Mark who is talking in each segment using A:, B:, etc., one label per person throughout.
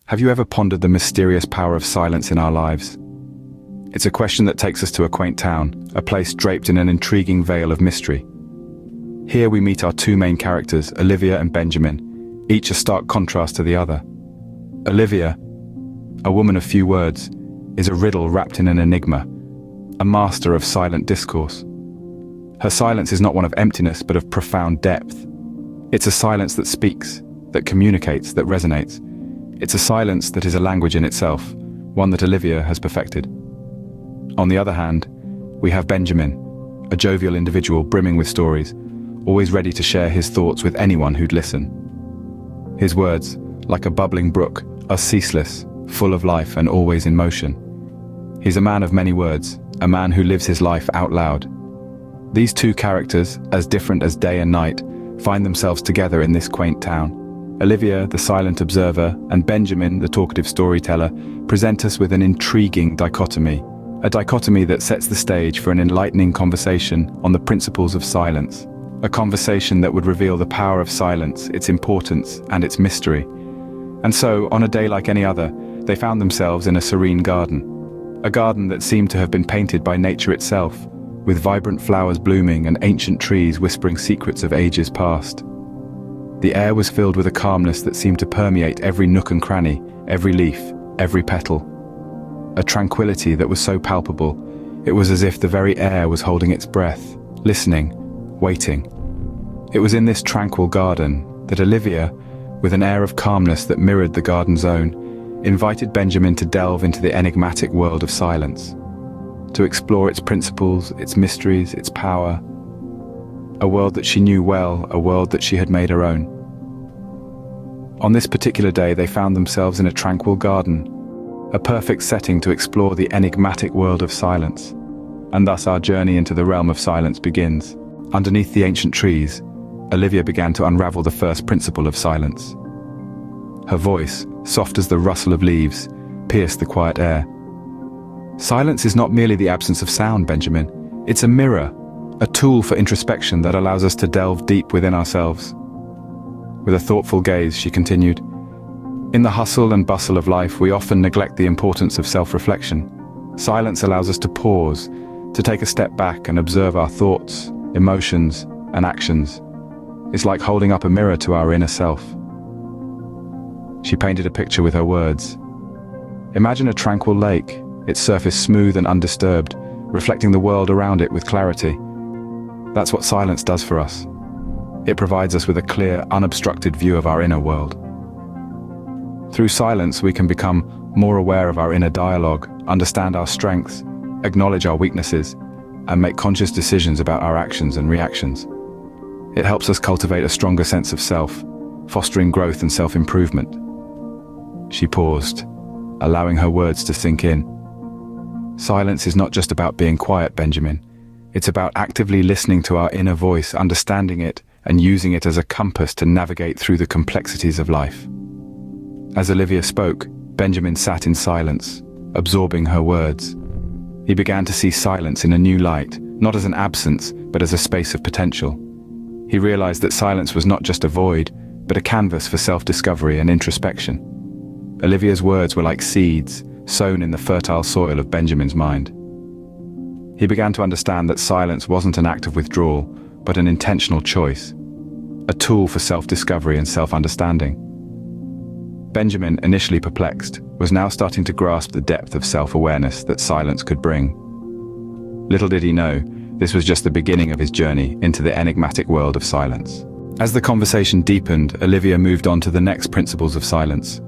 A: Have you ever pondered the mysterious power of silence in our lives? It's a question that takes us to a quaint town, a place draped in an intriguing veil of mystery. Here we meet our two main characters, Olivia and Benjamin, each a stark contrast to the other. Olivia, a woman of few words, is a riddle wrapped in an enigma, a master of silent discourse. Her silence is not one of emptiness, but of profound depth. It's a silence that speaks, that communicates, that resonates. It's a silence that is a language in itself, one that Olivia has perfected. On the other hand, we have Benjamin, a jovial individual brimming with stories, always ready to share his thoughts with anyone who'd listen. His words, like a bubbling brook, are ceaseless, full of life and always in motion. He's a man of many words, a man who lives his life out loud. These two characters, as different as day and night, find themselves together in this quaint town. Olivia, the silent observer, and Benjamin, the talkative storyteller, present us with an intriguing dichotomy. A dichotomy that sets the stage for an enlightening conversation on the principles of silence. A conversation that would reveal the power of silence, its importance, and its mystery. And so, on a day like any other, they found themselves in a serene garden. A garden that seemed to have been painted by nature itself, with vibrant flowers blooming and ancient trees whispering secrets of ages past. The air was filled with a calmness that seemed to permeate every nook and cranny, every leaf, every petal. A tranquility that was so palpable, it was as if the very air was holding its breath, listening, waiting. It was in this tranquil garden that Olivia, with an air of calmness that mirrored the garden's own, invited Benjamin to delve into the enigmatic world of silence, to explore its principles, its mysteries, its power. A world that she knew well, a world that she had made her own. On this particular day, they found themselves in a tranquil garden, a perfect setting to explore the enigmatic world of silence. And thus our journey into the realm of silence begins. Underneath the ancient trees, Olivia began to unravel the first principle of silence. Her voice, soft as the rustle of leaves, pierced the quiet air. Silence is not merely the absence of sound, Benjamin. It's a mirror, a tool for introspection that allows us to delve deep within ourselves. With a thoughtful gaze, she continued, "In the hustle and bustle of life, we often neglect the importance of self-reflection. Silence allows us to pause, to take a step back and observe our thoughts, emotions, and actions. It's like holding up a mirror to our inner self." She painted a picture with her words. Imagine a tranquil lake, its surface smooth and undisturbed, reflecting the world around it with clarity. That's what silence does for us. It provides us with a clear, unobstructed view of our inner world. Through silence, we can become more aware of our inner dialogue, understand our strengths, acknowledge our weaknesses, and make conscious decisions about our actions and reactions. It helps us cultivate a stronger sense of self, fostering growth and self-improvement. She paused, allowing her words to sink in. Silence is not just about being quiet, Benjamin. It's about actively listening to our inner voice, understanding it, and using it as a compass to navigate through the complexities of life. As Olivia spoke, Benjamin sat in silence, absorbing her words. He began to see silence in a new light, not as an absence, but as a space of potential. He realized that silence was not just a void, but a canvas for self-discovery and introspection. Olivia's words were like seeds, sown in the fertile soil of Benjamin's mind. He began to understand that silence wasn't an act of withdrawal, but an intentional choice, a tool for self-discovery and self-understanding. Benjamin, initially perplexed, was now starting to grasp the depth of self-awareness that silence could bring. Little did he know, this was just the beginning of his journey into the enigmatic world of silence. As the conversation deepened, Olivia moved on to the next principles of silence.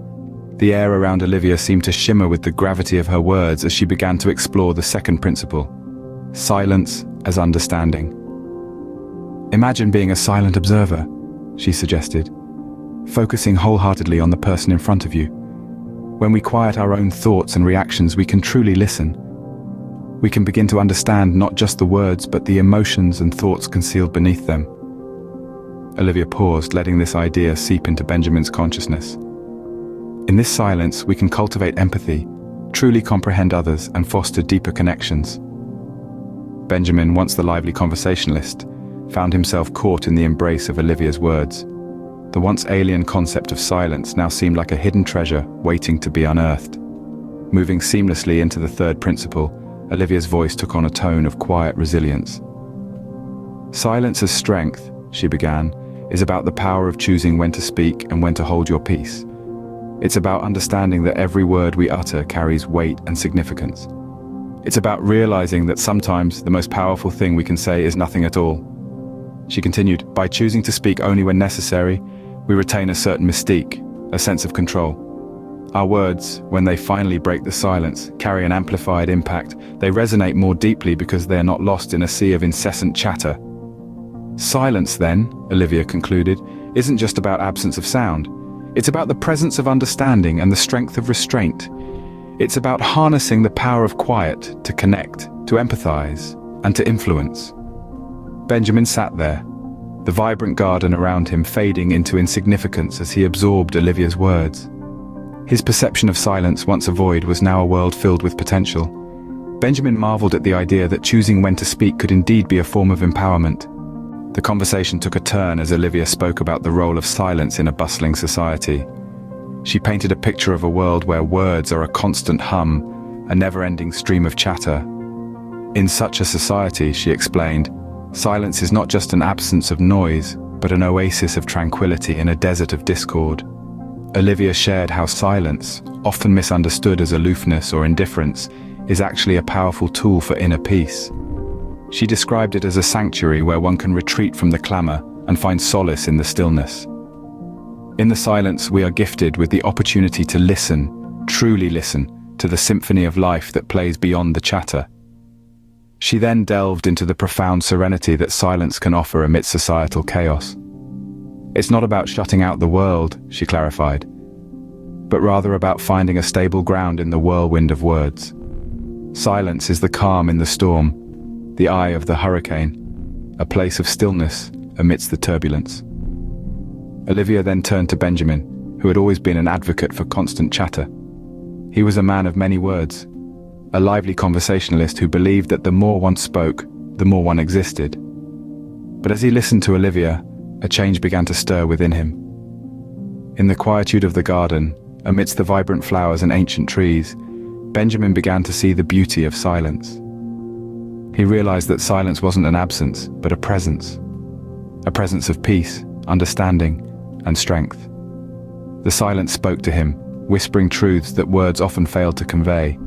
A: The air around Olivia seemed to shimmer with the gravity of her words as she began to explore the second principle, silence as understanding. Imagine being a silent observer, she suggested, focusing wholeheartedly on the person in front of you. When we quiet our own thoughts and reactions, we can truly listen. We can begin to understand not just the words, but the emotions and thoughts concealed beneath them. Olivia paused, letting this idea seep into Benjamin's consciousness. In this silence, we can cultivate empathy, truly comprehend others, and foster deeper connections. Benjamin, once the lively conversationalist, found himself caught in the embrace of Olivia's words. The once alien concept of silence now seemed like a hidden treasure waiting to be unearthed. Moving seamlessly into the third principle, Olivia's voice took on a tone of quiet resilience. Silence as strength, she began, is about the power of choosing when to speak and when to hold your peace. It's about understanding that every word we utter carries weight and significance. It's about realizing that sometimes the most powerful thing we can say is nothing at all. She continued, by choosing to speak only when necessary, we retain a certain mystique, a sense of control. Our words, when they finally break the silence, carry an amplified impact. They resonate more deeply because they are not lost in a sea of incessant chatter. Silence, then, Olivia concluded, isn't just about absence of sound. It's about the presence of understanding and the strength of restraint. It's about harnessing the power of quiet to connect, to empathize, and to influence. Benjamin sat there, the vibrant garden around him fading into insignificance as he absorbed Olivia's words. His perception of silence, once a void, was now a world filled with potential. Benjamin marveled at the idea that choosing when to speak could indeed be a form of empowerment. The conversation took a turn as Olivia spoke about the role of silence in a bustling society. She painted a picture of a world where words are a constant hum, a never-ending stream of chatter. In such a society, she explained, silence is not just an absence of noise, but an oasis of tranquility in a desert of discord. Olivia shared how silence, often misunderstood as aloofness or indifference, is actually a powerful tool for inner peace. She described it as a sanctuary where one can retreat from the clamor and find solace in the stillness. In the silence, we are gifted with the opportunity to listen, truly listen, to the symphony of life that plays beyond the chatter. She then delved into the profound serenity that silence can offer amidst societal chaos. It's not about shutting out the world, she clarified, but rather about finding a stable ground in the whirlwind of words. Silence is the calm in the storm, the eye of the hurricane, a place of stillness amidst the turbulence. Olivia then turned to Benjamin, who had always been an advocate for constant chatter. He was a man of many words, a lively conversationalist who believed that the more one spoke, the more one existed. But as he listened to Olivia, a change began to stir within him. In the quietude of the garden, amidst the vibrant flowers and ancient trees, Benjamin began to see the beauty of silence. He realized that silence wasn't an absence, but a presence of peace, understanding, and strength. The silence spoke to him, whispering truths that words often failed to convey.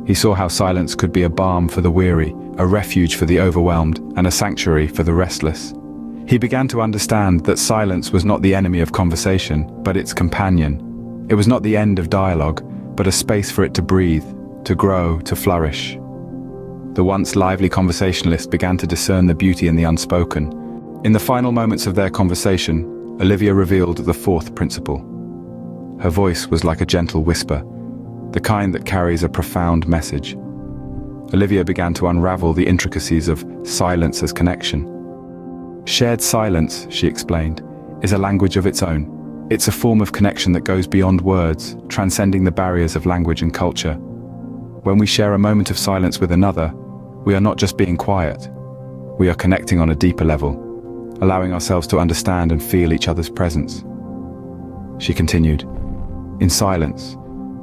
A: He saw how silence could be a balm for the weary, a refuge for the overwhelmed, and a sanctuary for the restless. He began to understand that silence was not the enemy of conversation, but its companion. It was not the end of dialogue, but a space for it to breathe, to grow, to flourish. The once lively conversationalist began to discern the beauty in the unspoken. In the final moments of their conversation, Olivia revealed the fourth principle. Her voice was like a gentle whisper, the kind that carries a profound message. Olivia began to unravel the intricacies of silence as connection. Shared silence, she explained, is a language of its own. It's a form of connection that goes beyond words, transcending the barriers of language and culture. When we share a moment of silence with another, we are not just being quiet. We are connecting on a deeper level, allowing ourselves to understand and feel each other's presence. She continued, in silence,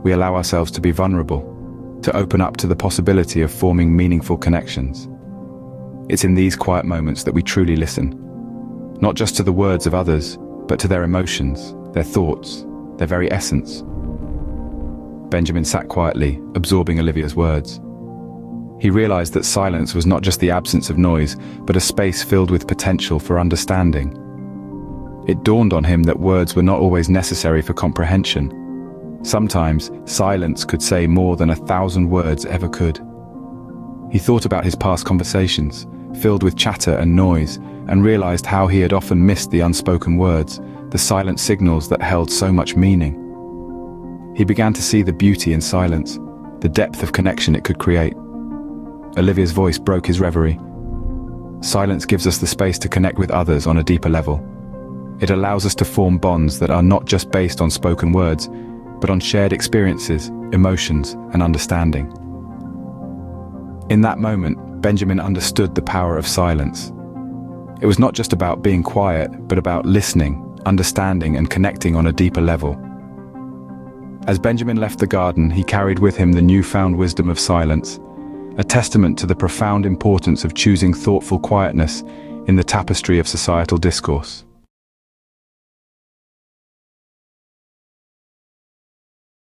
A: we allow ourselves to be vulnerable, to open up to the possibility of forming meaningful connections. It's in these quiet moments that we truly listen, not just to the words of others, but to their emotions, their thoughts, their very essence. Benjamin sat quietly, absorbing Olivia's words. He realized that silence was not just the absence of noise, but a space filled with potential for understanding. It dawned on him that words were not always necessary for comprehension. Sometimes, silence could say more than 1,000 words ever could. He thought about his past conversations, filled with chatter and noise, and realized how he had often missed the unspoken words, the silent signals that held so much meaning. He began to see the beauty in silence, the depth of connection it could create. Olivia's voice broke his reverie. Silence gives us the space to connect with others on a deeper level. It allows us to form bonds that are not just based on spoken words, but on shared experiences, emotions, and understanding. In that moment, Benjamin understood the power of silence. It was not just about being quiet, but about listening, understanding and connecting on a deeper level. As Benjamin left the garden, he carried with him the newfound wisdom of silence, a testament to the profound importance of choosing thoughtful quietness in the tapestry of societal discourse.